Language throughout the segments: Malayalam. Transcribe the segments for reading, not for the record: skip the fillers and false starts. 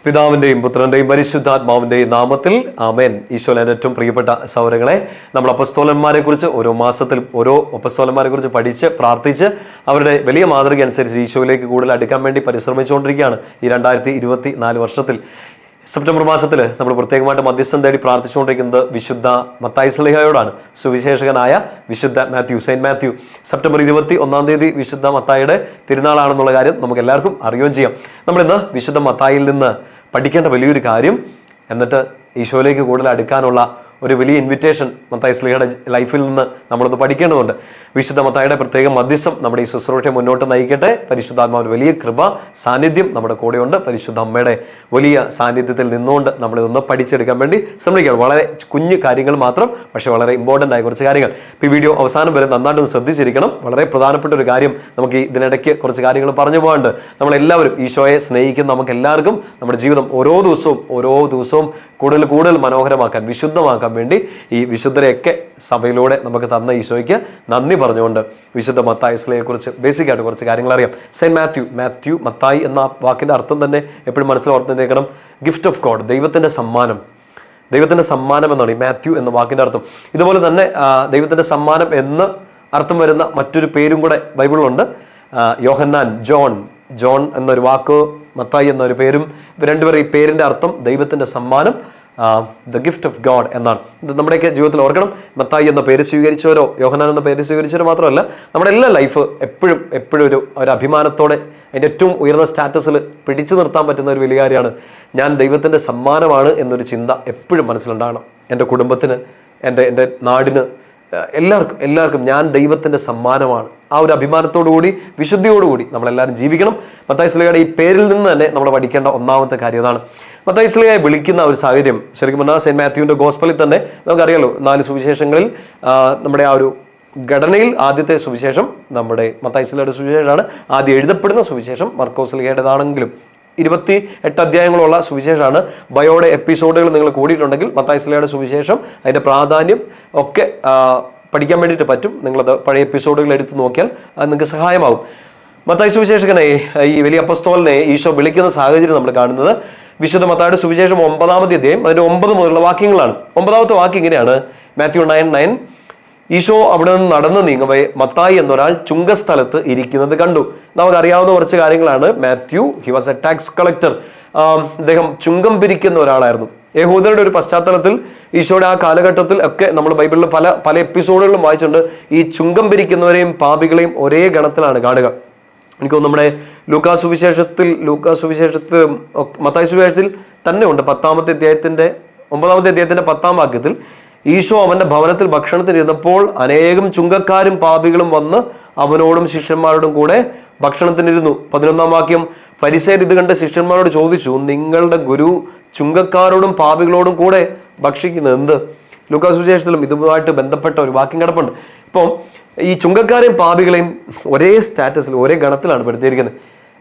പിതാവിൻ്റെയും പുത്രൻ്റെയും പരിശുദ്ധാത്മാവിൻ്റെയും നാമത്തിൽ ആമേൻ. ഈശോയുടെ ഏറ്റവും പ്രിയപ്പെട്ട സഹോദരങ്ങളെ, നമ്മൾ അപ്പസ്തോലന്മാരെ കുറിച്ച് ഓരോ മാസത്തിൽ ഓരോ അപ്പസ്തോലന്മാരെ കുറിച്ച് പഠിച്ച് പ്രാർത്ഥിച്ച് അവരുടെ വലിയ മാതൃക അനുസരിച്ച് ഈശോയിലേക്ക് കൂടുതൽ അടുക്കാൻ വേണ്ടി പരിശ്രമിച്ചുകൊണ്ടിരിക്കുകയാണ് ഈ 2024 വർഷത്തിൽ. സെപ്റ്റംബർ മാസത്തിൽ നമ്മൾ പ്രത്യേകമായിട്ട് മധ്യസ്ഥം തേടി പ്രാർത്ഥിച്ചുകൊണ്ടിരിക്കുന്നത് വിശുദ്ധ മത്തായി ശ്ലീഹായോടാണ്. സുവിശേഷകനായ വിശുദ്ധ സെയിന്റ് മാത്യു. സെപ്റ്റംബർ 21 വിശുദ്ധ മത്തായിയുടെ തിരുനാളാണെന്നുള്ള കാര്യം നമുക്ക് എല്ലാവർക്കും അറിയുകയും ചെയ്യാം. നമ്മളിന്ന് വിശുദ്ധ മത്തായിൽ നിന്ന് പഠിക്കേണ്ട വലിയൊരു കാര്യം, എന്നിട്ട് ഈശോയിലേക്ക് കൂടുതൽ അടുക്കാനുള്ള ഒരു വലിയ ഇൻവിറ്റേഷൻ മത്തായി ശ്ലീഹയുടെ ലൈഫിൽ നിന്ന് നമ്മളൊന്ന് പഠിക്കേണ്ടതുണ്ട്. വിശുദ്ധ മത്തായിയുടെ പ്രത്യേക മധ്യസ്ഥം നമ്മുടെ ഈ ശുശ്രൂഷയെ മുന്നോട്ട് നയിക്കട്ടെ. പരിശുദ്ധാത്മാവിന്റെ വലിയ കൃപ സാന്നിധ്യം നമ്മുടെ കൂടെയുണ്ട്. പരിശുദ്ധ അമ്മയുടെ വലിയ സാന്നിധ്യത്തിൽ നിന്നുകൊണ്ട് നമ്മളിതൊന്ന് പഠിച്ചെടുക്കാൻ വേണ്ടി ശ്രമിക്കണം. വളരെ കുഞ്ഞു കാര്യങ്ങൾ മാത്രം, പക്ഷെ വളരെ ഇമ്പോർട്ടൻ്റ് ആയ കുറച്ച് കാര്യങ്ങൾ. ഇപ്പോൾ ഈ വീഡിയോ അവസാനം വരെ നന്നായിട്ടൊന്ന് ശ്രദ്ധിച്ചിരിക്കണം. വളരെ പ്രധാനപ്പെട്ട ഒരു കാര്യം, നമുക്ക് ഇതിനിടയ്ക്ക് കുറച്ച് കാര്യങ്ങൾ പറഞ്ഞു പോകാനുണ്ട്. നമ്മളെല്ലാവരും ഈശോയെ സ്നേഹിക്കുന്ന നമുക്ക് എല്ലാവർക്കും നമ്മുടെ ജീവിതം ഓരോ ദിവസവും കൂടുതൽ മനോഹരമാക്കാൻ, വിശുദ്ധമാക്കാൻ വേണ്ടി ഈ വിശുദ്ധരെയൊക്കെ സഭയിലൂടെ നമുക്ക് തന്ന ഈശോയ്ക്ക് നന്ദി പറഞ്ഞുകൊണ്ട് വിശുദ്ധ മത്തായി ശ്ലീഹയെ കുറിച്ച് ബേസിക്കായിട്ട് കുറച്ച് കാര്യങ്ങൾ അറിയാം. സെയിന്റ് മാത്യു മത്തായി എന്ന വാക്കിന്റെ അർത്ഥം തന്നെ എപ്പോഴും മനസ്സിൽ ഓർത്തിരിക്കണം. ഗിഫ്റ്റ് ഓഫ് ഗോഡ്, ദൈവത്തിന്റെ സമ്മാനം എന്നാണ് ഈ മാത്യു എന്ന വാക്കിന്റെ അർത്ഥം. ഇതുപോലെ തന്നെ ദൈവത്തിന്റെ സമ്മാനം എന്ന് അർത്ഥം വരുന്ന മറ്റൊരു പേരും കൂടെ ബൈബിളിലുണ്ട്. യോഹന്നാൻ, ജോൺ എന്നൊരു വാക്ക്, മത്തായി എന്നൊരു പേരും, രണ്ടുപേരും ഈ പേരിന്റെ അർത്ഥം ദൈവത്തിന്റെ സമ്മാനം, ദ ഗിഫ്റ്റ് ഓഫ് ഗോഡ് എന്നാണ്. ഇത് നമ്മുടെയൊക്കെ ജീവിതത്തിൽ ഓർക്കണം. മത്തായി എന്ന പേര് സ്വീകരിച്ചവരോ യോഹന്നാൻ എന്ന പേര് സ്വീകരിച്ചവരോ മാത്രമല്ല, നമ്മുടെ എല്ലാ ലൈഫ് എപ്പോഴും ഒരു അഭിമാനത്തോടെ അതിൻ്റെ ഏറ്റവും ഉയർന്ന സ്റ്റാറ്റസിൽ പിടിച്ചു നിർത്താൻ പറ്റുന്ന ഒരു വലിയ കാര്യമാണ്, ഞാൻ ദൈവത്തിൻ്റെ സമ്മാനമാണ് എന്നൊരു ചിന്ത എപ്പോഴും മനസ്സിലുണ്ടാകണം. എൻ്റെ കുടുംബത്തിന്, എൻ്റെ നാടിന്, എല്ലാവർക്കും ഞാൻ ദൈവത്തിൻ്റെ സമ്മാനമാണ്. ആ ഒരു അഭിമാനത്തോടുകൂടി, വിശുദ്ധിയോടുകൂടി നമ്മളെല്ലാവരും ജീവിക്കണം. മത്തായി ശ്ലീഹയുടെ ഈ പേരിൽ നിന്ന് തന്നെ നമ്മൾ പഠിക്കേണ്ട ഒന്നാമത്തെ കാര്യം അതാണ്. മത്തായി ശ്ലീഹയെ വിളിക്കുന്ന ഒരു സാഹചര്യം ശരിക്കും പറഞ്ഞാൽ സെയിന്റ് മാത്യുവിന്റെ ഗോസ്പലിൽ തന്നെ നമുക്കറിയാലോ. 4 സുവിശേഷങ്ങളിൽ നമ്മുടെ ആ ഒരു ഘടനയിൽ ആദ്യത്തെ സുവിശേഷം നമ്മുടെ മത്തായി ശ്ലീഹയുടെ സുവിശേഷമാണ്. ആദ്യം എഴുതപ്പെടുന്ന സുവിശേഷം മർക്കോസ് ശ്ലീഹയുടേതാണെങ്കിലും 28 അധ്യായങ്ങളുള്ള സുവിശേഷമാണ്. ബയോയുടെ എപ്പിസോഡുകൾ നിങ്ങൾ കൂടിയിട്ടുണ്ടെങ്കിൽ മത്തായി ശ്ലീഹയുടെ സുവിശേഷം, അതിൻ്റെ പ്രാധാന്യം ഒക്കെ പഠിക്കാൻ വേണ്ടിയിട്ട് പറ്റും. നിങ്ങളത് പഴയ എപ്പിസോഡുകൾ എടുത്ത് നോക്കിയാൽ അത് നിങ്ങൾക്ക് സഹായമാവും. മത്തായി സുവിശേഷകനെ, ഈ വലിയ അപ്പസ്തോലനെ ഈശോ വിളിക്കുന്ന സാഹചര്യം നമ്മൾ കാണുന്നത് വിശുദ്ധ മത്തായിയുടെ സുവിശേഷം 9-ാമത്തെ അധ്യായം അതിന്റെ 9 മുതലുള്ള വാക്യങ്ങളാണ്. 9-ാമത്തെ വാക്യം ഇങ്ങനെയാണ്. മാത്യു 9:9. ഈശോ അവിടെ നിന്ന് നടന്നു നീങ്ങവേ മത്തായി എന്നൊരാൾ ചുങ്കസ്ഥലത്ത് ഇരിക്കുന്നത് കണ്ടു. നമുക്കറിയാവുന്ന കുറച്ച് കാര്യങ്ങളാണ്. Mathew, he was A tax collector. അദ്ദേഹം ചുങ്കം പിരിക്കുന്ന ഒരാളായിരുന്നു. യഹൂദരുടെ ഒരു പശ്ചാത്തലത്തിൽ ഈശോയുടെ ആ കാലഘട്ടത്തിൽ ഒക്കെ നമ്മൾ ബൈബിളിൽ പല എപ്പിസോഡുകളിലും വായിച്ചിട്ടുണ്ട്. ഈ ചുങ്കം പിരിക്കുന്നവരെയും പാപികളെയും ഒരേ ഗണത്തിലാണ് കാണുക. എനിക്ക് തോന്നുന്നു നമ്മുടെ ലൂക്കാസ് സുവിശേഷത്തിൽ മത്തായി സുവിശേഷത്തിൽ തന്നെ ഉണ്ട്. 10-ാമത്തെ അധ്യായത്തിന്റെ 9-ാമത്തെ അധ്യായത്തിന്റെ 10-ാം വാക്യത്തിൽ ഈശോ അവന്റെ ഭവനത്തിൽ ഭക്ഷണത്തിനിരുന്നപ്പോൾ അനേകം ചുങ്കക്കാരും പാപികളും വന്ന് അവനോടും ശിഷ്യന്മാരോടും കൂടെ ഭക്ഷണത്തിനിരുന്നു. 11-ാം വാക്യം, ഫരിസേയർ ഇത് കണ്ട് ശിഷ്യന്മാരോട് ചോദിച്ചു, നിങ്ങളുടെ ഗുരു ചുങ്കക്കാരോടും പാപികളോടും കൂടെ ഭക്ഷിക്കുന്നത് എന്ത്? ലൂക്കാസ് സുവിശേഷത്തിലും ഇതുമായിട്ട് ബന്ധപ്പെട്ട ഒരു വാക്യം കിടപ്പുണ്ട്. ഇപ്പം ഈ ചുങ്കക്കാരെയും പാപികളെയും ഒരേ സ്റ്റാറ്റസിൽ, ഒരേ ഗണത്തിലാണ് പെടുത്തിയിരിക്കുന്നത്.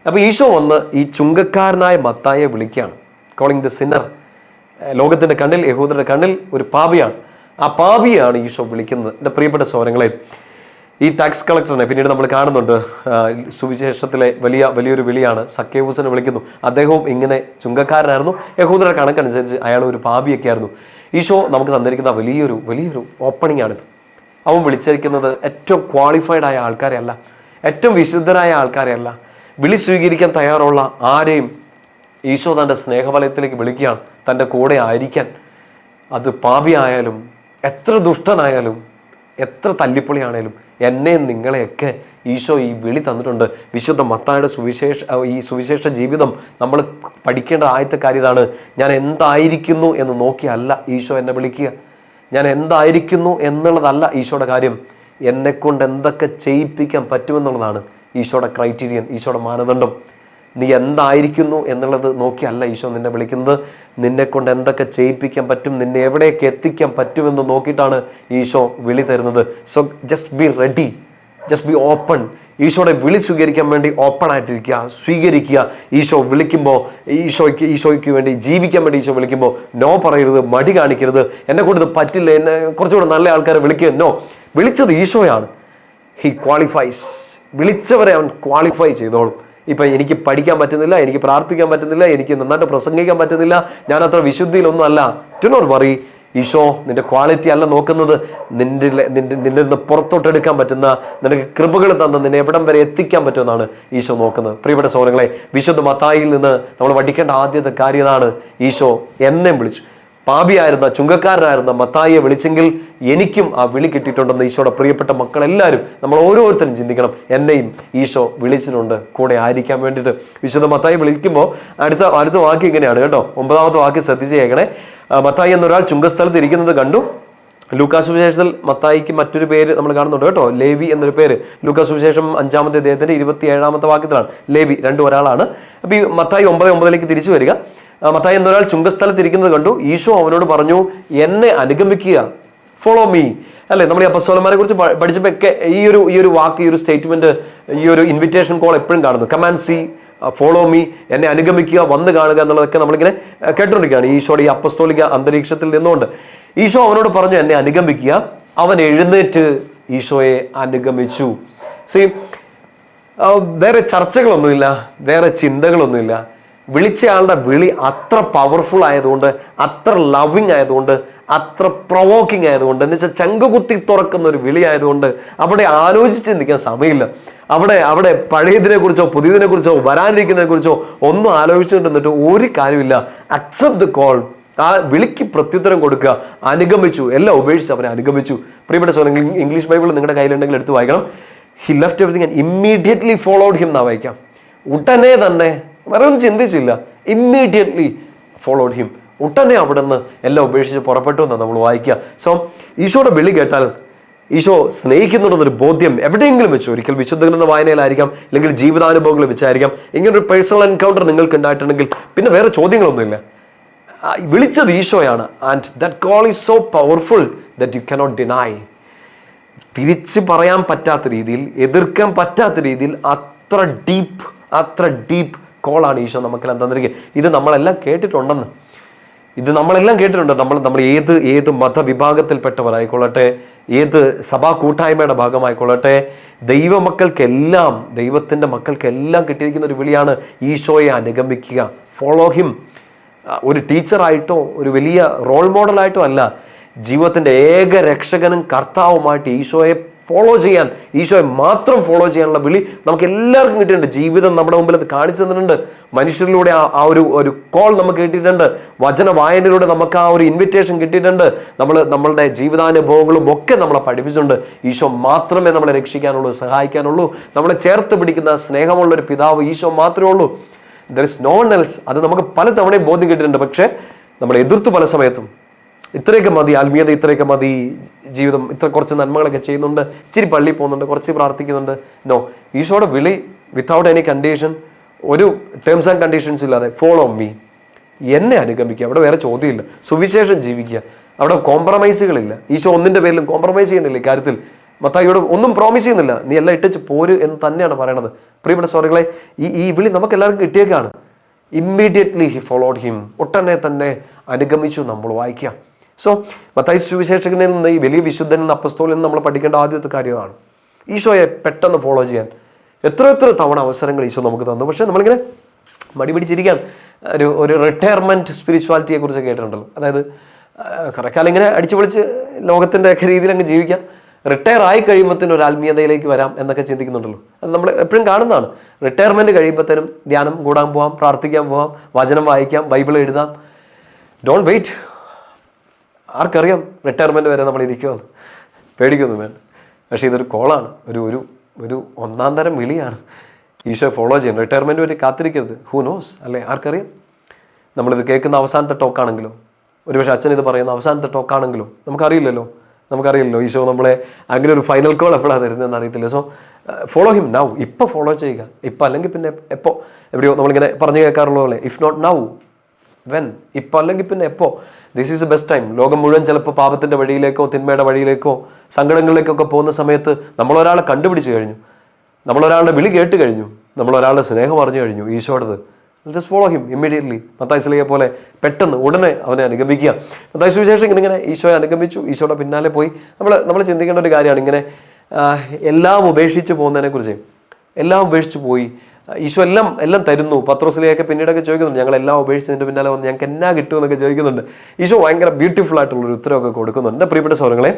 അപ്പോൾ ഈശോ വന്ന് ഈ ചുങ്കക്കാരനായ മത്തായിയെ വിളിക്കുകയാണ്. Calling the Sinner. ലോകത്തിന്റെ കണ്ണിൽ, യഹൂദരുടെ കണ്ണിൽ ഒരു പാപിയാണ്. ആ പാപിയാണ് ഈശോ വിളിക്കുന്നത്. എൻ്റെ പ്രിയപ്പെട്ട സഹോദരങ്ങളെ, ഈ ടാക്സ് കളക്ടറിനെ പിന്നീട് നമ്മൾ കാണുന്നുണ്ട്. സുവിശേഷത്തിലെ വലിയൊരു വിളിയാണ്. സക്കേവൂസിനെ വിളിക്കുന്നു. അദ്ദേഹവും ഇങ്ങനെ ചുങ്കക്കാരനായിരുന്നു. യഹൂദരുടെ കണക്കനുസരിച്ച് അയാൾ ഒരു പാപിയൊക്കെ ആയിരുന്നു. ഈശോ നമുക്ക് തന്നിരിക്കുന്ന വലിയൊരു ഓപ്പണിംഗ് ആണ്. അവൻ വിളിച്ചിരിക്കുന്നത് ഏറ്റവും ക്വാളിഫൈഡ് ആയ ആൾക്കാരെയല്ല, ഏറ്റവും വിശുദ്ധരായ ആൾക്കാരെയല്ല, വിളി സ്വീകരിക്കാൻ തയ്യാറുള്ള ആരെയും ഈശോ തൻ്റെ സ്നേഹവലയത്തിലേക്ക് വിളിക്കുകയാണ്, തൻ്റെ കൂടെ ആയിരിക്കാൻ. അത് പാപിയായാലും, എത്ര ദുഷ്ടനായാലും, എത്ര തല്ലിപ്പൊളിയാണേലും, എന്നെയും നിങ്ങളെയൊക്കെ ഈശോ ഈ വിളി തന്നിട്ടുണ്ട്. വിശുദ്ധ മത്തായിയുടെ സുവിശേഷ ജീവിതം നമ്മൾ പഠിക്കേണ്ട ആദ്യത്തെ കാര്യം ഇതാണ്. ഞാൻ എന്തായിരിക്കുന്നു എന്ന് നോക്കിയല്ല ഈശോ എന്നെ വിളിക്കുക. ഞാൻ എന്തായിരിക്കുന്നു എന്നുള്ളതല്ല ഈശോയുടെ കാര്യം. എന്നെക്കൊണ്ട് എന്തൊക്കെ ചെയ്യിപ്പിക്കാൻ പറ്റുമെന്നുള്ളതാണ് ഈശോയുടെ ക്രൈറ്റീരിയൻ, ഈശോയുടെ മാനദണ്ഡം. നീ എന്തായിരിക്കുന്നു എന്നുള്ളത് നോക്കിയല്ല ഈശോ നിന്നെ വിളിക്കുന്നത്. നിന്നെക്കൊണ്ട് എന്തൊക്കെ ചെയ്യിപ്പിക്കാൻ പറ്റും, നിന്നെ എവിടെയൊക്കെ എത്തിക്കാൻ പറ്റുമെന്ന് നോക്കിയിട്ടാണ് ഈശോ വിളി തരുന്നത്. So just be ready, just be open. ഈശോയുടെ വിളി സ്വീകരിക്കാൻ വേണ്ടി ഓപ്പൺ ആയിട്ടിരിക്കുക, സ്വീകരിക്കുക. ഈശോ വിളിക്കുമ്പോൾ ഈശോയ്ക്ക് വേണ്ടി ജീവിക്കാൻ വേണ്ടി ഈശോ വിളിക്കുമ്പോൾ നോ പറയരുത്, മടി കാണിക്കരുത്. എന്നെ കൊണ്ട് ഇത് പറ്റില്ല, എന്നെ കുറച്ചുകൂടെ നല്ല ആൾക്കാരെ വിളിക്കുക. നോ, വിളിച്ചത് ഈശോയാണ്. He qualifies. വിളിച്ചവരെ അവൻ ക്വാളിഫൈ ചെയ്തോളും. ഇപ്പം എനിക്ക് പഠിക്കാൻ പറ്റുന്നില്ല, എനിക്ക് പ്രാർത്ഥിക്കാൻ പറ്റുന്നില്ല, എനിക്ക് നന്നായിട്ട് പ്രസംഗിക്കാൻ പറ്റുന്നില്ല, ഞാൻ അത്ര വിശുദ്ധിയിലൊന്നും അല്ല. Do not worry. ഈശോ നിന്റെ ക്വാളിറ്റി അല്ല നോക്കുന്നത്, നിന്റെ നിന്ന് പുറത്തോട്ടെടുക്കാൻ പറ്റുന്ന, നിനക്ക് കൃപകൾ തന്ന് നിന്നെ എവിടം വരെ എത്തിക്കാൻ പറ്റുമെന്നാണ് ഈശോ നോക്കുന്നത്. പ്രിയപ്പെട്ട സഹോദരങ്ങളെ, വിശുദ്ധ മത്തായിയിൽ നിന്ന് നമ്മൾ പഠിക്കേണ്ട ആദ്യത്തെ കാര്യം ഇതാണ്. ഈശോ എന്നെ വിളിച്ചു. പാപിയായിരുന്ന, ചുങ്കക്കാരനായിരുന്ന മത്തായിയെ വിളിച്ചെങ്കിൽ എനിക്കും ആ വിളി കിട്ടിയിട്ടുണ്ടെന്ന് ഈശോയുടെ പ്രിയപ്പെട്ട മക്കളെല്ലാവരും, നമ്മൾ ഓരോരുത്തരും ചിന്തിക്കണം. എന്നെയും ഈശോ വിളിച്ചിട്ടുണ്ട് കൂടെ ആയിരിക്കാൻ വേണ്ടിയിട്ട്. വിശുദ്ധ മത്തായി വിളിക്കുമ്പോൾ അടുത്ത വാക്യം ഇങ്ങനെയാണ് കേട്ടോ. 9ാമത്തെ വാക്യം ശ്രദ്ധിച്ച് കേൾക്കണേ. മത്തായി എന്നൊരാൾ ചുങ്കസ്ഥലത്ത് ഇരിക്കുന്നത് കണ്ടു. ലൂക്കാ സുവിശേഷത്തിൽ മത്തായിക്ക് മറ്റൊരു പേര് നമ്മൾ കാണുന്നുണ്ട് കേട്ടോ, ലേവി എന്നൊരു പേര്. ലൂക്കാ സുവിശേഷം 5ാമത്തെ അദ്ദേഹത്തിന്റെ 27ാമത്തെ വാക്യത്തിലാണ് ലേവി, രണ്ടും ഒരാളാണ്. അപ്പൊ ഈ മത്തായി 9:9 തിരിച്ചു വരിക. മത്തായി എന്നൊരാൾ ചുങ്കസ്ഥലത്ത് ഇരിക്കുന്നത് കണ്ടു. ഈശോ അവനോട് പറഞ്ഞു, എന്നെ അനുഗമിക്കുക, ഫോളോ മീ. അല്ലെ, നമ്മൾ ഈ അപ്പസ്തോലന്മാരെ കുറിച്ച് പഠിച്ചപ്പോൾ ഒക്കെ ഈ ഒരു വാക്ക്, ഈ ഒരു സ്റ്റേറ്റ്മെന്റ്, ഈ ഒരു ഇൻവിറ്റേഷൻ കോൾ എപ്പോഴും കാണുന്നു. കമാൻഡ് സീ, ഫോളോ മീ, എന്നെ അനുഗമിക്കുക, വന്ന് കാണുക എന്നുള്ളതൊക്കെ നമ്മളിങ്ങനെ കേട്ടുകൊണ്ടിരിക്കുകയാണ് ഈശോയുടെ ഈ അപ്പസ്തോലിക അന്തരീക്ഷത്തിൽ നിന്നുകൊണ്ട്. ഈശോ അവനോട് പറഞ്ഞു, എന്നെ അനുഗമിക്കുക. അവൻ എഴുന്നേറ്റ് ഈശോയെ അനുഗമിച്ചു. സീ, വേറെ ചർച്ചകളൊന്നുമില്ല, വേറെ ചിന്തകളൊന്നുമില്ല. വിളിച്ചയാളുടെ വിളി അത്ര പവർഫുൾ ആയതുകൊണ്ട്, അത്ര ലവിങ് ആയതുകൊണ്ട്, അത്ര പ്രൊവോക്കിംഗ് ആയതുകൊണ്ട്, എന്ന് വെച്ചാൽ ചങ്കുകുത്തി തുറക്കുന്ന ഒരു വിളി ആയതുകൊണ്ട് അവിടെ ആലോചിച്ച് നിൽക്കാൻ സമയമില്ല. അവിടെ പഴയതിനെ കുറിച്ചോ പുതിയതിനെ കുറിച്ചോ വരാനിരിക്കുന്നതിനെ കുറിച്ചോ ഒന്നും ആലോചിച്ചുകൊണ്ട് നിന്നിട്ട് ഒരു കാര്യമില്ല. Accept the call. ആ വിളിക്ക് പ്രത്യുത്തരം കൊടുക്കുക. അനുഗമിച്ചു, എല്ലാം ഉപേക്ഷിച്ച് അവനെ അനുഗമിച്ചു. പ്രിയപ്പെട്ട സഹോദരങ്ങൾ, ഇംഗ്ലീഷ് ബൈബിൾ നിങ്ങളുടെ കയ്യിലുണ്ടെങ്കിൽ എടുത്ത് വായിക്കണം. He left everything and immediately followed him എന്നാ വായിക്കാം. ഉടനെ തന്നെ, വേറെ ഒന്നും ചിന്തിച്ചില്ല, ഇമ്മീഡിയറ്റ്ലി ഫോളോഡ് ഹിം. ഉടനെ അവിടെ നിന്ന് എല്ലാം ഉപേക്ഷിച്ച് പുറപ്പെട്ടു എന്നാണ് നമ്മൾ വായിക്കുക. സോ ഈശോയുടെ വിളി കേട്ടാൽ ഈശോ സ്നേഹിക്കുന്നുണ്ടെന്നൊരു ബോധ്യം എവിടെയെങ്കിലും വെച്ച്, ഒരിക്കൽ വിശുദ്ധ ഗ്രന്ഥ വായനയിലായിരിക്കാം, അല്ലെങ്കിൽ ജീവിതാനുഭവങ്ങൾ വെച്ചായിരിക്കാം, ഇങ്ങനൊരു പേഴ്സണൽ എൻകൗണ്ടർ നിങ്ങൾക്ക് ഉണ്ടായിട്ടുണ്ടെങ്കിൽ പിന്നെ വേറെ ചോദ്യങ്ങളൊന്നുമില്ല. വിളിച്ചത് ഈശോയാണ്. And that call is so powerful that you cannot deny. തിരിച്ച് പറയാൻ പറ്റാത്ത രീതിയിൽ, എതിർക്കാൻ പറ്റാത്ത രീതിയിൽ അത്ര ഡീപ്പ് കോളാണ് ഈശോ നമുക്കെല്ലാം തന്നിരിക്കുക. ഇത് നമ്മളെല്ലാം കേട്ടിട്ടുണ്ടെന്ന്, ഇത് നമ്മളെല്ലാം കേട്ടിട്ടുണ്ട്. നമ്മൾ ഏത് മതവിഭാഗത്തിൽപ്പെട്ടവരായിക്കൊള്ളട്ടെ, ഏത് സഭാ കൂട്ടായ്മയുടെ ഭാഗമായിക്കൊള്ളട്ടെ, ദൈവമക്കൾക്കെല്ലാം, ദൈവത്തിൻ്റെ മക്കൾക്കെല്ലാം കിട്ടിയിരിക്കുന്ന ഒരു വിളിയാണ് ഈശോയെ അനുഗമിക്കുക, ഫോളോ ഹിം. ഒരു ടീച്ചറായിട്ടോ ഒരു വലിയ റോൾ മോഡലായിട്ടോ അല്ല, ജീവിതത്തിൻ്റെ ഏക രക്ഷകനും കർത്താവുമായിട്ട് ഈശോയെ ഫോളോ ചെയ്യാൻ, ഈശോയെ മാത്രം ഫോളോ ചെയ്യാനുള്ള വിളി നമുക്ക് എല്ലാവർക്കും കിട്ടിയിട്ടുണ്ട്. ജീവിതം നമ്മുടെ മുമ്പിൽ അത് കാണിച്ചു തന്നിട്ടുണ്ട്. മനുഷ്യരിലൂടെ ആ ഒരു കോൾ നമുക്ക് കിട്ടിയിട്ടുണ്ട്. വചന വായനയിലൂടെ നമുക്ക് ആ ഒരു ഇൻവിറ്റേഷൻ കിട്ടിയിട്ടുണ്ട്. നമ്മളുടെ ജീവിതാനുഭവങ്ങളും ഒക്കെ നമ്മളെ പഠിപ്പിച്ചിട്ടുണ്ട്. ഈശോ മാത്രമേ നമ്മളെ രക്ഷിക്കാനുള്ളൂ, സഹായിക്കാനുള്ളൂ. നമ്മളെ ചേർത്ത് പിടിക്കുന്ന സ്നേഹമുള്ളൊരു പിതാവ് ഈശോ മാത്രമേ ഉള്ളൂ. There is no one else. അത് നമുക്ക് പല തവണയും ബോധ്യം കിട്ടിയിട്ടുണ്ട്. പക്ഷേ നമ്മൾ എതിർത്ത് പല സമയത്തും. ഇത്രയൊക്കെ മതി ആത്മീയത, ഇത്രയൊക്കെ മതി ജീവിതം, ഇത്ര കുറച്ച് നന്മകളൊക്കെ ചെയ്യുന്നുണ്ട്, ഇച്ചിരി പള്ളിയിൽ പോകുന്നുണ്ട്, കുറച്ച് പ്രാർത്ഥിക്കുന്നുണ്ട്. നോ, ഈശോയുടെ വിളി വിത്തൗട്ട് എനി കണ്ടീഷൻ, ഒരു ടേംസ് ആൻഡ് കണ്ടീഷൻസ് ഇല്ലാതെ, ഫോളോ മീ, എന്നെ അനുഗമിക്കുക. അവിടെ വേറെ ചോദ്യമില്ല. സുവിശേഷം ജീവിക്കുക. അവിടെ കോംപ്രമൈസുകളില്ല. ഈശോ ഒന്നിൻ്റെ പേരിലും കോംപ്രമൈസ് ചെയ്യുന്നില്ല ഇക്കാര്യത്തിൽ. മത്തായിയോട് ഒന്നും പ്രോമിസ് ചെയ്യുന്നില്ല. നീ എല്ലാം ഇട്ടിച്ച് പോര് എന്ന് തന്നെയാണ് പറയണത്. പ്രിയപ്പെട്ട സഹോദരങ്ങളെ, ഈ വിളി നമുക്ക് എല്ലാവർക്കും കിട്ടിയേക്കാണ്. Immediately he followed him. ഒട്ടനെ തന്നെ അനുഗമിച്ചു നമ്മൾ വായിക്കുക. സോ മത്തായി സുവിശേഷകനിൽ നിന്ന്, ഈ വലിയ വിശുദ്ധനിൽ നിന്ന്, അപ്പസ്തോലിൽ നിന്ന് നമ്മൾ പഠിക്കേണ്ട ആദ്യത്തെ കാര്യമാണ് ഈശോയെ പെട്ടെന്ന് ഫോളോ ചെയ്യാൻ. എത്ര തവണ അവസരങ്ങൾ ഈശോ നമുക്ക് തന്നു. പക്ഷെ നമ്മളിങ്ങനെ മടി പിടിച്ചിരിക്കാൻ. ഒരു റിട്ടയർമെൻറ്റ് സ്പിരിച്വാലിറ്റിയെ കുറിച്ച് കേട്ടിട്ടുണ്ടല്ലോ. അതായത് കുറേ കാലം ഇങ്ങനെ അടിച്ചു പൊളിച്ച് ലോകത്തിൻ്റെ ഒക്കെ രീതിയിൽ അങ്ങ് ജീവിക്കാം, റിട്ടയർ ആയി കഴിയുമ്പോഴത്തേനും ഒരു ആത്മീയതയിലേക്ക് വരാം എന്നൊക്കെ ചിന്തിക്കുന്നുണ്ടല്ലോ. അത് നമ്മൾ എപ്പോഴും കാണുന്നതാണ്. റിട്ടയർമെൻറ്റ് കഴിയുമ്പോഴത്തേനും ധ്യാനം കൂടാൻ പോവാം, പ്രാർത്ഥിക്കാൻ പോവാം, വചനം വായിക്കാം, ബൈബിൾ എഴുതാം. Don't wait. ആർക്കറിയാം റിട്ടയർമെൻറ്റ് വരെ നമ്മൾ ഇരിക്കുമെന്ന്. പേടിക്കൊന്നും വേണ്ട. പക്ഷേ ഇതൊരു കോളാണ്, ഒരു ഒന്നാം തരം വിളിയാണ്. ഈശോ ഫോളോ ചെയ്യണം. റിട്ടയർമെൻറ്റ് വരെ കാത്തിരിക്കരുത്. ഹൂ നോസ്, അല്ലേ? ആർക്കറിയാം? നമ്മളിത് കേൾക്കുന്ന അവസാനത്തെ ടോക്കാണെങ്കിലോ, ഒരുപക്ഷെ അച്ഛൻ ഇത് പറയുന്ന അവസാനത്തെ ടോക്കാണെങ്കിലോ നമുക്കറിയില്ലല്ലോ. ഈശോ നമ്മളെ അങ്ങനെ ഒരു ഫൈനൽ കോൾ എപ്പോഴാണ് തരുന്നതെന്ന് അറിയത്തില്ല. So follow him now. ഇപ്പോൾ ഫോളോ ചെയ്യുക. ഇപ്പം അല്ലെങ്കിൽ പിന്നെ എപ്പോൾ? എവിടെയോ നമ്മളിങ്ങനെ പറഞ്ഞു കേൾക്കാറുള്ള പോലെ, ഇഫ് നോട്ട് നൗ വെൻ? ഇപ്പം അല്ലെങ്കിൽ പിന്നെ എപ്പോൾ? This is the best time. ലോകം മുഴുവൻ ചിലപ്പോൾ പാപത്തിൻ്റെ വഴിയിലേക്കോ തിന്മയുടെ വഴിയിലേക്കോ സങ്കടങ്ങളിലേക്കൊക്കെ പോകുന്ന സമയത്ത് നമ്മളൊരാളെ കണ്ടുപിടിച്ച് കഴിഞ്ഞു, നമ്മളൊരാളുടെ വിളി കേട്ട് കഴിഞ്ഞു, നമ്മളൊരാളുടെ സ്നേഹം അറിഞ്ഞു കഴിഞ്ഞു ഈശോടത്. Just follow him immediately. Mathai സ്ലീഹയെ പോലെ പെട്ടെന്ന് ഉടനെ അവനെ അനുഗമിക്കുക. മത്തായി സുവിശേഷം ഇങ്ങനെ ഈശോയെ അനുഗമിച്ചു, ഈശോയുടെ പിന്നാലെ പോയി. നമ്മൾ ചിന്തിക്കേണ്ട ഒരു കാര്യമാണ് ഇങ്ങനെ എല്ലാം ഉപേക്ഷിച്ച് പോകുന്നതിനെക്കുറിച്ച്. എല്ലാം ഉപേക്ഷിച്ച് പോയി ഈശോ എല്ലാം തരുന്നു. പത്രോസിലെയൊക്കെ പിന്നീടൊക്കെ ചോദിക്കുന്നുണ്ട്, ഞങ്ങളെല്ലാം ഉപേക്ഷിച്ചതിൻ്റെ പിന്നാലെ വന്ന് ഞങ്ങൾക്ക് എന്നാ കിട്ടുമെന്നൊക്കെ ചോദിക്കുന്നുണ്ട്. ഈശോ ഭയങ്കര ബ്യൂട്ടിഫുൾ ആയിട്ടുള്ളൊരു ഉത്തരവൊക്കെ കൊടുക്കുന്നുണ്ട്. എൻ്റെ പ്രിയപ്പെട്ട സഹോദരങ്ങളെ,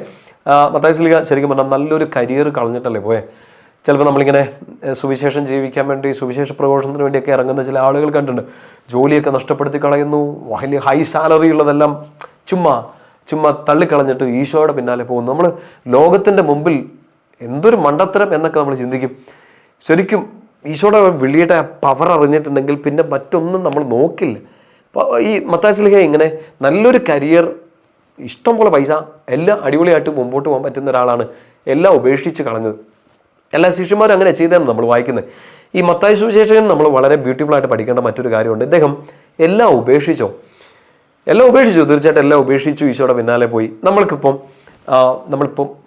മത്തായി ശ്ലീഹ ശരിക്കും പറഞ്ഞാൽ നല്ലൊരു കരിയർ കളഞ്ഞിട്ടല്ലേ പോയെ. ചിലപ്പോൾ നമ്മളിങ്ങനെ സുവിശേഷം ജീവിക്കാൻ വേണ്ടി, സുവിശേഷ പ്രഘോഷണത്തിന് വേണ്ടിയൊക്കെ ഇറങ്ങുന്ന ചില ആളുകൾ കണ്ടിട്ടുണ്ട്. ജോലിയൊക്കെ നഷ്ടപ്പെടുത്തി കളയുന്നു, വലിയ ഹൈ സാലറി ഉള്ളതെല്ലാം ചുമ്മാ തള്ളിക്കളഞ്ഞിട്ട് ഈശോയുടെ പിന്നാലെ പോകുന്നു. നമ്മൾ ലോകത്തിൻ്റെ മുമ്പിൽ എന്തൊരു മണ്ടത്തരം എന്നൊക്കെ നമ്മൾ ചിന്തിക്കും. ശരിക്കും ഈശോയുടെ വിളിയുടെ പവർ അറിഞ്ഞിട്ടുണ്ടെങ്കിൽ പിന്നെ മറ്റൊന്നും നമ്മൾ നോക്കില്ല. അപ്പോൾ ഈ മത്തായി ശ്ലീഹ ഇങ്ങനെ നല്ലൊരു കരിയർ, ഇഷ്ടം പോലെ പൈസ, എല്ലാം അടിപൊളിയായിട്ട് മുമ്പോട്ട് പോകാൻ പറ്റുന്ന ഒരാളാണ് എല്ലാം ഉപേക്ഷിച്ച് കളഞ്ഞത്. എല്ലാ ശിഷ്യന്മാരും അങ്ങനെ ചെയ്തതെന്ന് നമ്മൾ വായിക്കുന്നത്. ഈ മത്തായി സുവിശേഷകൻ നമ്മൾ വളരെ ബ്യൂട്ടിഫുൾ ആയിട്ട് പഠിക്കേണ്ട മറ്റൊരു കാര്യമുണ്ട്. ഇദ്ദേഹം എല്ലാം ഉപേക്ഷിച്ചു. തീർച്ചയായിട്ടും എല്ലാം ഉപേക്ഷിച്ചു, ഈശോയുടെ പിന്നാലെ പോയി. നമ്മളിപ്പോൾ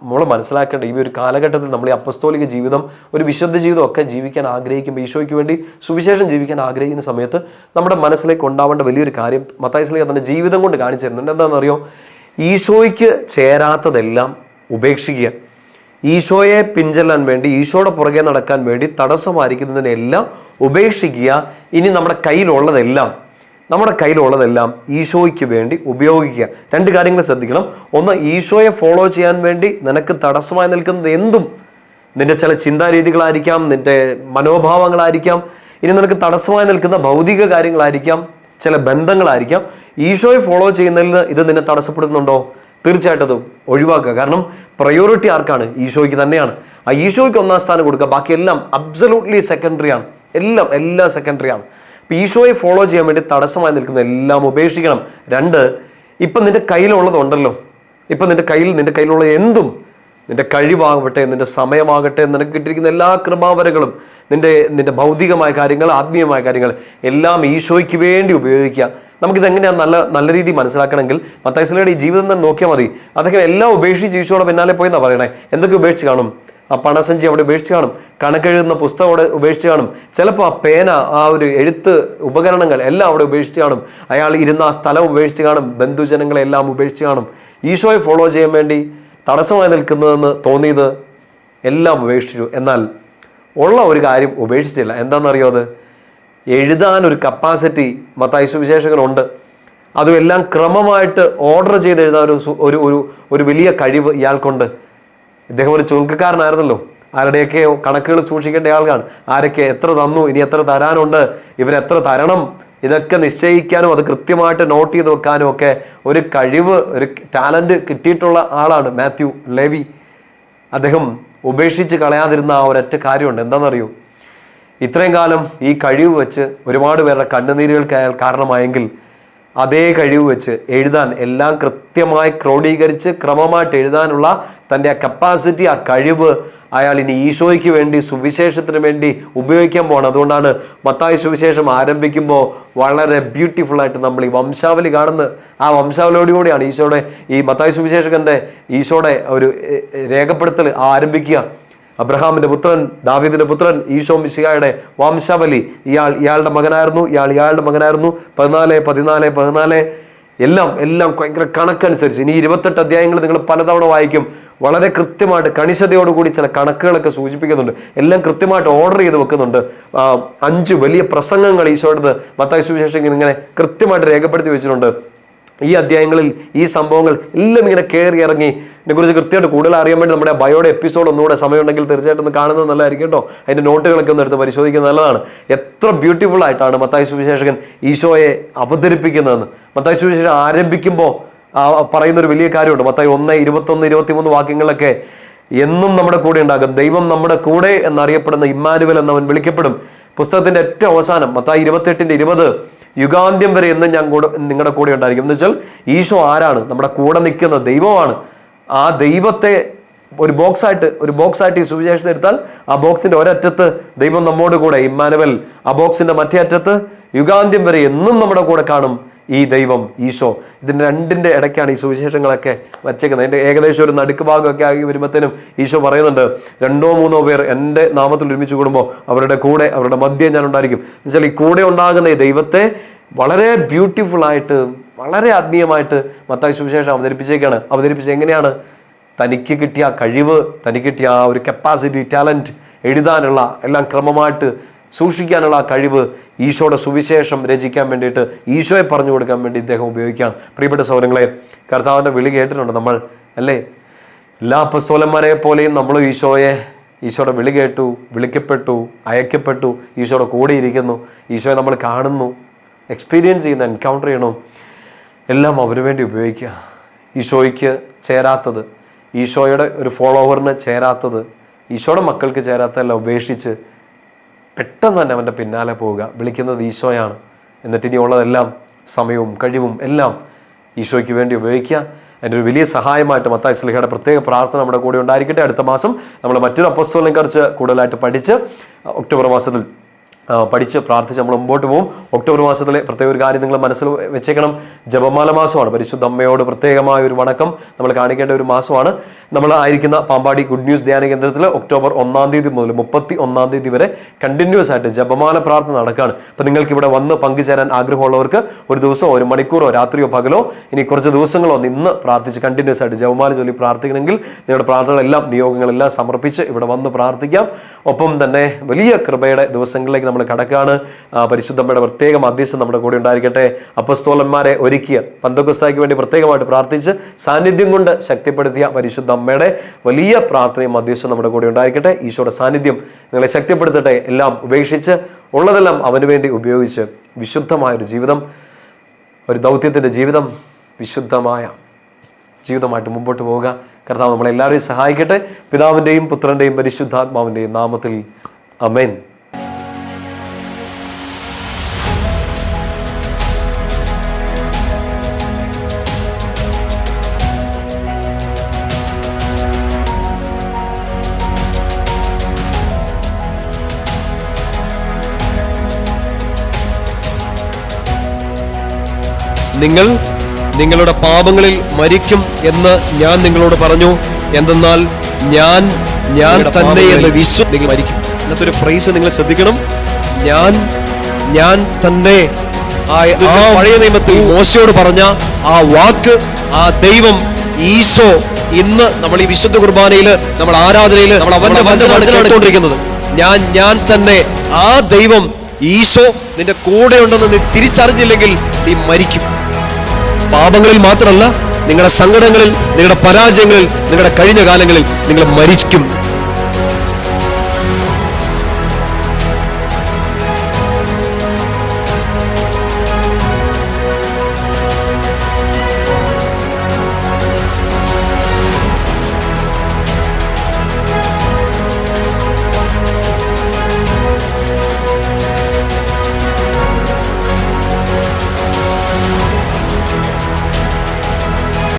നമ്മൾ മനസ്സിലാക്കേണ്ട ഈ ഒരു കാലഘട്ടത്തിൽ നമ്മൾ ഈ അപ്പസ്തോലിക ജീവിതം, ഒരു വിശുദ്ധ ജീവിതം ഒക്കെ ജീവിക്കാൻ ആഗ്രഹിക്കുമ്പോൾ, ഈശോയ്ക്ക് വേണ്ടി സുവിശേഷം ജീവിക്കാൻ ആഗ്രഹിക്കുന്ന സമയത്ത് നമ്മുടെ മനസ്സിലേക്ക് ഉണ്ടാവേണ്ട വലിയൊരു കാര്യം മത്തായി ശ്ലീഹ തൻ്റെ ജീവിതം കൊണ്ട് കാണിച്ചു തരുന്നുണ്ട്. എന്താണെന്നറിയോ? ഈശോയ്ക്ക് ചേരാത്തതെല്ലാം ഉപേക്ഷിക്കുക. ഈശോയെ പിൻചെല്ലാൻ വേണ്ടി, ഈശോയുടെ പുറകെ നടക്കാൻ വേണ്ടി തടസ്സമായിരിക്കുന്നതിനെല്ലാം ഉപേക്ഷിക്കുക. ഇനി നമ്മുടെ കയ്യിലുള്ളതെല്ലാം ഈശോയ്ക്ക് വേണ്ടി ഉപയോഗിക്കുക. രണ്ട് കാര്യങ്ങൾ ശ്രദ്ധിക്കണം. ഒന്ന്, ഈശോയെ ഫോളോ ചെയ്യാൻ വേണ്ടി നിനക്ക് തടസ്സമായി നിൽക്കുന്നത് എന്തും, നിന്റെ ചില ചിന്താരീതികളായിരിക്കാം, നിന്റെ മനോഭാവങ്ങളായിരിക്കാം, ഇനി നിനക്ക് തടസ്സമായി നിൽക്കുന്ന ഭൗതിക കാര്യങ്ങളായിരിക്കാം, ചില ബന്ധങ്ങളായിരിക്കാം. ഈശോയെ ഫോളോ ചെയ്യുന്നതിൽ ഇത് നിന്നെ തടസ്സപ്പെടുന്നുണ്ടോ? തീർച്ചയായിട്ടും അത് ഒഴിവാക്കുക. കാരണം പ്രയോറിറ്റി ആർക്കാണ്? ഈശോയ്ക്ക് തന്നെയാണ്. ആ ഈശോയ്ക്ക് ഒന്നാം സ്ഥാനം കൊടുക്കുക. ബാക്കിയെല്ലാം അബ്സല്യൂട്ട്ലി സെക്കൻഡറിയാണ്. എല്ലാം സെക്കൻഡറിയാണ്. അപ്പം ഈശോയെ ഫോളോ ചെയ്യാൻ വേണ്ടി തടസ്സമായി നിൽക്കുന്ന എല്ലാം ഉപേക്ഷിക്കണം. രണ്ട്, ഇപ്പം നിന്റെ കയ്യിലുള്ളതുണ്ടല്ലോ, ഇപ്പം നിന്റെ കയ്യിലുള്ള എന്തും, നിന്റെ കഴിവാകട്ടെ, നിന്റെ സമയമാകട്ടെ, നിനക്ക് കിട്ടിയിരിക്കുന്ന എല്ലാ കൃപാവരങ്ങളും, നിന്റെ ഭൗതികമായ കാര്യങ്ങൾ, ആത്മീയമായ കാര്യങ്ങൾ എല്ലാം ഈശോയ്ക്ക് വേണ്ടി ഉപയോഗിക്കുക. നമുക്കിതെങ്ങനെയാണ് നല്ല രീതിയിൽ മനസ്സിലാക്കണമെങ്കിൽ മത്തായി ശ്ലീഹയുടെ ഈ ജീവിതം തന്നെ നോക്കിയാൽ മതി. അദ്ദേഹം എല്ലാം ഉപേക്ഷിച്ച് ഈശോയുടെ പിന്നാലെ പോയി എന്നാ പറയണേ. എന്തൊക്കെ ഉപേക്ഷിച്ച് കാണും? ആ പണസഞ്ചി അവിടെ ഉപേക്ഷിച്ച് കാണും, കണക്കെഴുതുന്ന പുസ്തകം അവിടെ ഉപേക്ഷിച്ച് കാണും, ചിലപ്പോൾ ആ പേന, ആ ഒരു എഴുത്ത് ഉപകരണങ്ങൾ എല്ലാം അവിടെ ഉപേക്ഷിച്ച് കാണും, അയാൾ ഇരുന്ന ആ സ്ഥലം ഉപേക്ഷിച്ച് കാണും, ബന്ധുജനങ്ങളെല്ലാം ഉപേക്ഷിച്ച് കാണും. ഈശോയെ ഫോളോ ചെയ്യാൻ വേണ്ടി തടസ്സമായി നിൽക്കുന്നതെന്ന് തോന്നിയത് എല്ലാം ഉപേക്ഷിച്ചു. എന്നാൽ ഉള്ള ഒരു കാര്യം ഉപേക്ഷിച്ചില്ല. എന്താണെന്നറിയോ? അത് എഴുതാനൊരു കപ്പാസിറ്റി മത്തായി സുവിശേഷകനുണ്ട്. അതും എല്ലാം ക്രമമായിട്ട് ഓർഡർ ചെയ്ത് എഴുതാൻ ഒരു വലിയ കഴിവ് ഇയാൾക്കുണ്ട്. ഇദ്ദേഹം ഒരു ചുരുക്കക്കാരനായിരുന്നല്ലോ. ആരുടെയൊക്കെ കണക്കുകൾ സൂക്ഷിക്കേണ്ട ആൾക്കാണ്. ആരൊക്കെ എത്ര തന്നു, ഇനി എത്ര തരാനുണ്ട്, ഇവരെത്ര തരണം, ഇതൊക്കെ നിശ്ചയിക്കാനും അത് കൃത്യമായിട്ട് നോട്ട് ചെയ്ത് വെക്കാനും ഒക്കെ ഒരു കഴിവ്, ഒരു ടാലന്റ് കിട്ടിയിട്ടുള്ള ആളാണ് മാത്യു ലേവി. അദ്ദേഹം ഉപേക്ഷിച്ച് കളയാതിരുന്ന ആ ഒരൊറ്റ കാര്യമുണ്ട്. എന്താണെന്നറിയോ? ഇത്രയും കാലം ഈ കഴിവ് വെച്ച് ഒരുപാട് പേരുടെ കണ്ണുനീരുകൾക്ക് അയാൾ കാരണമായെങ്കിൽ അതേ കഴിവ് വെച്ച് എഴുതാൻ, എല്ലാം കൃത്യമായി ക്രോഡീകരിച്ച് ക്രമമായിട്ട് എഴുതാനുള്ള തൻ്റെ ആ കപ്പാസിറ്റി, ആ കഴിവ് അയാൾ ഇനി ഈശോയ്ക്ക് വേണ്ടി, സുവിശേഷത്തിന് വേണ്ടി ഉപയോഗിക്കാൻ പോകണം. അതുകൊണ്ടാണ് മത്തായി സുവിശേഷം ആരംഭിക്കുമ്പോൾ വളരെ ബ്യൂട്ടിഫുൾ ആയിട്ട് നമ്മൾ ഈ വംശാവലി കാണുന്നത്. ആ വംശാവലിയോടുകൂടിയാണ് ഈ മത്തായി സുവിശേഷകന്റെ ഈശോയുടെ ഒരു രേഖപ്പെടുത്തൽ ആരംഭിക്കുക. അബ്രഹാമിന്റെ പുത്രൻ, ദാവീദിന്റെ പുത്രൻ, ഈശോ മിശിഹായുടെ വംശാവലി. ഇയാളുടെ മകനായിരുന്നു, ഇയാളുടെ മകനായിരുന്നു. 14 എല്ലാം ഭയങ്കര കണക്കനുസരിച്ച്. ഇനി 28 അധ്യായങ്ങൾ നിങ്ങൾ പലതവണ വായിക്കും. വളരെ കൃത്യമായിട്ട് കണിശതയോടുകൂടി ചില കണക്കുകളൊക്കെ സൂചിപ്പിക്കുന്നുണ്ട്. എല്ലാം കൃത്യമായിട്ട് ഓർഡർ ചെയ്ത് വെക്കുന്നുണ്ട്. 5 വലിയ പ്രസംഗങ്ങൾ ഈശോയുടെ മത്തായി സുവിശേഷം ഇങ്ങനെ കൃത്യമായിട്ട് രേഖപ്പെടുത്തി വെച്ചിട്ടുണ്ട്. ഈ അധ്യായങ്ങളിൽ ഈ സംഭവങ്ങൾ എല്ലാം ഇങ്ങനെ കയറി ഇറങ്ങി ഇതിനെക്കുറിച്ച് കൃത്യമായിട്ട് കൂടുതൽ അറിയാൻ വേണ്ടി നമ്മുടെ ബയോയുടെ എപ്പിസോഡ് ഒന്നുകൂടെ സമയമുണ്ടെങ്കിൽ തീർച്ചയായിട്ടും ഒന്ന് കാണുന്നത് നല്ലതായിരിക്കും കേട്ടോ. അതിൻ്റെ നോട്ടുകളൊക്കെ ഒന്ന് എടുത്ത് പരിശോധിക്കുന്നത് നല്ലതാണ്. എത്ര ബ്യൂട്ടിഫുൾ ആയിട്ടാണ് മത്തായി സുവിശേഷകൻ ഈശോയെ അവതരിപ്പിക്കുന്നതെന്ന്. മത്തായി സുവിശേഷം ആരംഭിക്കുമ്പോൾ പറയുന്ന ഒരു വലിയ കാര്യമുണ്ട്. മത്തായി 1, 21, 23 വാക്യങ്ങളിലൊക്കെ എന്നും നമ്മുടെ കൂടെ ഉണ്ടാകും, ദൈവം നമ്മുടെ കൂടെ എന്നറിയപ്പെടുന്ന ഇമ്മാനുവൽ എന്നവൻ വിളിക്കപ്പെടും. പുസ്തകത്തിന്റെ ഏറ്റവും അവസാനം മത്തായി 28:20 യുഗാന്ത്യം വരെ എന്നും ഞാൻ നിങ്ങളുടെ കൂടെ ഉണ്ടായിരിക്കും. എന്ന് വെച്ചാൽ ഈശോ ആരാണ്? നമ്മുടെ കൂടെ നിൽക്കുന്ന ദൈവമാണ്. ആ ദൈവത്തെ ഒരു ബോക്സായിട്ട് ഈ സുവിശേഷത്തെ എടുത്താൽ ആ ബോക്സിന്റെ ഒരറ്റത്ത് ദൈവം നമ്മോട് കൂടെ ഇമ്മാനുവൽ, ആ ബോക്സിന്റെ മറ്റേ അറ്റത്ത് യുഗാന്ത്യം വരെ എന്നും നമ്മുടെ കൂടെ കാണും ഈ ദൈവം ഈശോ. ഇതിന്റെ രണ്ടിന്റെ ഇടയ്ക്കാണ് ഈ സുവിശേഷങ്ങളൊക്കെ വച്ചേക്കുന്നത്. അതിന്റെ ഏകദേശം ഒരു നടുക്ക് ഭാഗമൊക്കെ ആയി വരുമ്പോഴത്തേനും ഈശോ പറയുന്നുണ്ട്, 2 or 3 പേർ എൻ്റെ നാമത്തിൽ ഒരുമിച്ച് കൂടുമ്പോൾ അവരുടെ കൂടെ, അവരുടെ മധ്യം ഞാൻ ഉണ്ടായിരിക്കും. എന്നുവെച്ചാൽ ഈ കൂടെ ഉണ്ടാകുന്ന ഈ ദൈവത്തെ വളരെ ബ്യൂട്ടിഫുൾ ആയിട്ട്, വളരെ ആത്മീയമായിട്ട് മത്തായി സുവിശേഷം അവതരിപ്പിച്ചത് എങ്ങനെയാണ്? തനിക്ക് കിട്ടിയ കഴിവ്, തനിക്ക് കിട്ടിയ ആ ഒരു കപ്പാസിറ്റി, ടാലന്റ്, എഴുതാനുള്ള എല്ലാം ക്രമമായിട്ട് സൂക്ഷിക്കാനുള്ള ആ കഴിവ് ഈശോയുടെ സുവിശേഷം രചിക്കാൻ വേണ്ടിയിട്ട്, ഈശോയെ പറഞ്ഞു കൊടുക്കാൻ വേണ്ടി ഇദ്ദേഹം ഉപയോഗിക്കാം. പ്രിയപ്പെട്ട സഹോദരങ്ങളെ, കർത്താവിൻ്റെ വിളി കേട്ടിട്ടുണ്ട് നമ്മൾ, അല്ലേ? എല്ലാ അപ്പോസ്തലന്മാരെ പോലെയും നമ്മൾ ഈശോയുടെ വിളി കേട്ടു, വിളിക്കപ്പെട്ടു, അയക്കപ്പെട്ടു, ഈശോയുടെ കൂടെ ഇരിക്കുന്നു, ഈശോയെ നമ്മൾ കാണുന്നു, എക്സ്പീരിയൻസ് ചെയ്യുന്ന, എൻകൗണ്ടർ ചെയ്യണം. എല്ലാം അവന് വേണ്ടി ഉപയോഗിക്കുക. ഈശോയ്ക്ക് ചേരാത്തത്, ഈശോയുടെ ഒരു ഫോളോവറിന് ചേരാത്തത്, ഈശോയുടെ മക്കൾക്ക് ചേരാത്തതെല്ലാം ഉപേക്ഷിച്ച് പെട്ടെന്ന് തന്നെ അവൻ്റെ പിന്നാലെ പോവുക. വിളിക്കുന്നത് ഈശോയാണ്. എന്നിട്ട് ഇനിയുള്ളതെല്ലാം സമയവും കഴിവും എല്ലാം ഈശോയ്ക്ക് വേണ്ടി ഉപയോഗിക്കുക. അതിൻ്റെ ഒരു വലിയ സഹായമായിട്ട് മത്തായി ശ്ലീഹയുടെ പ്രത്യേക പ്രാർത്ഥന നമ്മുടെ കൂടെ ഉണ്ടായിരിക്കട്ടെ. അടുത്ത മാസം നമ്മൾ മറ്റൊരു അപ്പോസ്തലനെ കുറിച്ച് കൂടുതലായിട്ട് പഠിച്ച് ഒക്ടോബർ മാസത്തിൽ പഠിച്ച് പ്രാർത്ഥിച്ച് നമ്മൾ മുമ്പോട്ട് പോകും. ഒക്ടോബർ മാസത്തിലെ പ്രത്യേക ഒരു കാര്യം നിങ്ങൾ മനസ്സിൽ വെച്ചേക്കണം. ജപമാല മാസമാണ്. പരിശുദ്ധ അമ്മയോട് പ്രത്യേകമായ ഒരു വണക്കം നമ്മൾ കാണിക്കേണ്ട ഒരു മാസമാണ്. നമ്മൾ ആയിരിക്കുന്ന പാമ്പാടി ഗുഡ് ന്യൂസ് ധ്യാന കേന്ദ്രത്തിൽ ഒക്ടോബർ 1 തീയതി മുതൽ 31 തീയതി വരെ കണ്ടിന്യൂസ് ആയിട്ട് ജപമാല പ്രാർത്ഥന നടക്കുകയാണ്. അപ്പം നിങ്ങൾക്ക് ഇവിടെ വന്ന് പങ്കുചേരാൻ ആഗ്രഹമുള്ളവർക്ക് ഒരു ദിവസമോ 1 മണിക്കൂറോ രാത്രിയോ പകലോ ഇനി കുറച്ച് ദിവസങ്ങളോ നിന്ന് പ്രാർത്ഥിച്ച് കണ്ടിന്യൂസ് ആയിട്ട് ജപമാല ചൊല്ലി പ്രാർത്ഥിക്കണമെങ്കിൽ നിങ്ങളുടെ പ്രാർത്ഥനകളെല്ലാം നിയോഗങ്ങളെല്ലാം സമർപ്പിച്ച് ഇവിടെ വന്ന് പ്രാർത്ഥിക്കാം. ഒപ്പം തന്നെ വലിയ കൃപയുടെ ദിവസങ്ങളിലേക്ക് നമ്മൾ കടക്കുകയാണ്. പരിശുദ്ധമ്മയുടെ പ്രത്യേക മധ്യസ്ഥം നമ്മുടെ കൂടെ ഉണ്ടായിരിക്കട്ടെ. അപ്പസ്തോലന്മാരെ ഒരുക്കിയ പന്തോക്കോസ്തായ്ക്ക് വേണ്ടി പ്രത്യേകമായിട്ട് പ്രാർത്ഥിച്ച് സാന്നിധ്യം കൊണ്ട് ശക്തിപ്പെടുത്തിയ പരിശുദ്ധ അമ്മയുടെ വലിയ പ്രാർത്ഥനയും മധ്യസ്ഥം നമ്മുടെ കൂടെ ഉണ്ടായിരിക്കട്ടെ. ഈശോയുടെ സാന്നിധ്യം നിങ്ങളെ ശക്തിപ്പെടുത്തട്ടെ. എല്ലാം ഉപേക്ഷിച്ച് ഉള്ളതെല്ലാം അവന് വേണ്ടി ഉപയോഗിച്ച് വിശുദ്ധമായൊരു ജീവിതം, ഒരു ദൗത്യത്തിൻ്റെ ജീവിതം, വിശുദ്ധമായ ജീവിതമായിട്ട് മുമ്പോട്ട് പോവുക. കർത്താവ് നമ്മളെല്ലാവരെയും സഹായിക്കട്ടെ. പിതാവിൻ്റെയും പുത്രൻ്റെയും പരിശുദ്ധാത്മാവിൻ്റെയും നാമത്തിൽ ആമേൻ. നിങ്ങൾ നിങ്ങളുടെ പാപങ്ങളിൽ മരിക്കും എന്ന് ഞാൻ നിങ്ങളോട് പറഞ്ഞു. എന്തെന്നാൽ ഞാൻ തന്നെ എന്ന് നിങ്ങൾ മരിക്കും. ഇന്നത്തെ ഒരു ഫ്രേസ് നിങ്ങൾ ശ്രദ്ധിക്കണം. ഞാൻ തന്നെ. പഴയ നിയമത്തിൽ മോശയോട് പറഞ്ഞ ആ വാക്ക്, ആ ദൈവം ഈശോ ഇന്ന് നമ്മൾ ഈ വിശുദ്ധ കുർബാനയിൽ, നമ്മൾ ആരാധനയിൽ നമ്മൾ അവന്റെ വചനമാണ് കേട്ടുകൊണ്ടിരിക്കുന്നത്. ഞാൻ തന്നെ. ആ ദൈവം ഈശോ നിന്റെ കൂടെ ഉണ്ടെന്ന് നീ തിരിച്ചറിഞ്ഞില്ലെങ്കിൽ നീ മരിക്കും. പാപങ്ങളിൽ മാത്രമല്ല, നിങ്ങളുടെ സങ്കടങ്ങളിൽ, നിങ്ങളുടെ പരാജയങ്ങളിൽ, നിങ്ങളുടെ കഴിഞ്ഞ കാലങ്ങളിൽ നിങ്ങൾ മരിക്കും.